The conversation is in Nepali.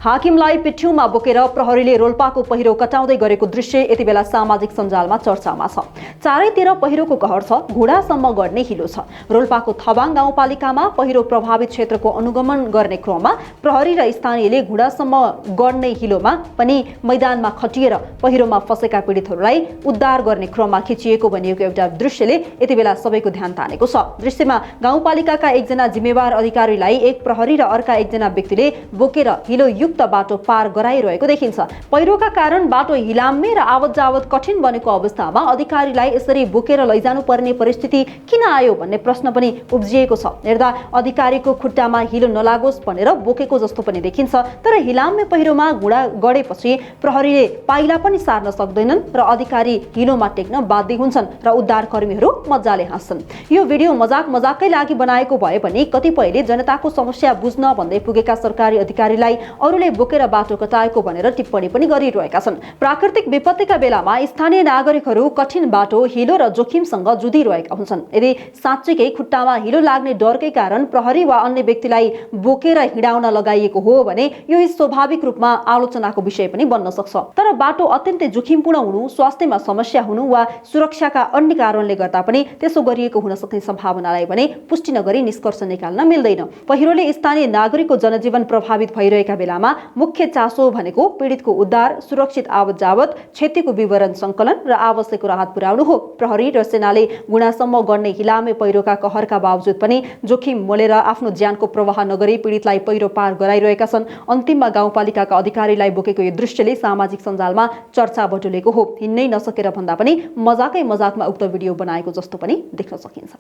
हाकिमलाई पिठ्यूमा बोकेर प्रहरीले रोल्पाको पहिरो कटाउँदै गरेको दृश्य यति बेला सामाजिक सञ्जालमा चर्चामा छ। चारैतिर पहिरोको कहर छ, घुडासम्म गर्ने हिलो छ। रोल्पाको थबाङ गाउँपालिकामा पहिरो प्रभावित क्षेत्रको अनुगमन गर्ने क्रममा प्रहरी र स्थानीयले घुडासम्म गर्ने हिलोमा पनि मैदानमा खटिएर पहिरोमा फसेका पीडितहरूलाई उद्धार गर्ने क्रममा खिचिएको भनिएको एउटा दृश्यले यति बेला सबैको ध्यान तानेको छ। दृश्यमा गाउँपालिकाका एकजना जिम्मेवार अधिकारीलाई एक प्रहरी र अर्का एकजना व्यक्तिले बोकेर हिलो युक्त बाटो पार गराइरहेको देखिन्छ। पहिरोका कारण बाटो हिलाम्मे र आवत जावत कठिन बनेको अवस्थामा अधिकारीलाई यसरी बोकेर लैजानु पर्ने परिस्थिति किन आयो भन्ने प्रश्न पनि उब्जिएको छ। हेर्दा अधिकारीको खुट्टामा हिलो नलागोस् भनेर बोकेको जस्तो पनि देखिन्छ, तर हिलाम्मे पहिरोमा घुडा गडेपछि प्रहरीले पाइला पनि सार्न सक्दैनन् र अधिकारी हिलोमा टेक्न बाध्य हुन्छन् र उद्धार कर्मीहरू मजाले हाँस्छन्। यो भिडियो मजाकै लागि बनाएको भए पनि कतिपयले जनताको समस्या बुझ्न भन्दै पुगेका सरकारी अधिकारीलाई अरूले बोकेर बाटो कटाएको भनेर टिप्पणी पनि गरिरहेका छन्। प्राकृतिक विपत्तिका बेलामा स्थानीय नागरिकहरू कठिन बाटो, हिलो र जोखिमसँग जुधिरहेका हुन्छन्। यदि साँच्चैकै खुट्टामा हिलो लाग्ने डरकै कारण प्रहरी वा अन्य व्यक्तिलाई बोकेर हिँडाउन लगाइएको हो भने यो स्वाभाविक रूपमा आलोचनाको विषय पनि बन्न सक्छ। तर बाटो अत्यन्तै जोखिमपूर्ण हुनु, स्वास्थ्यमा समस्या हुनु वा सुरक्षाका अन्य कारणले गर्दा पनि त्यसो गरिएको हुन सक्ने सम्भावनालाई भने पुष्टि नगरी निष्कर्ष निकाल्न मिल्दैन। पहिरोले स्थानीय नागरिकको जनजीवन प्रभावित भइरहेका बेलामा मुख्य चासो भनेको पीडितको उद्धार, सुरक्षित आवत जावत, क्षतिको विवरण सङ्कलन र आवश्यक राहत पुर्याउनु हो। प्रहरी र सेनाले गुणासम्म गर्ने हिलामे पहिरोका कहरका बावजुद पनि जोखिम मोलेर आफ्नो ज्यानको प्रवाह नगरी पीडितलाई पहिरो पार गराइरहेका छन्। अन्तिममा गाउँपालिकाका अधिकारीलाई बोकेको यो दृश्यले सामाजिक सञ्जालमा चर्चा बटुलेको हो। हिँड्नै नसकेर भन्दा पनि मजाकमा उक्त भिडियो बनाएको जस्तो पनि देख्न सकिन्छ।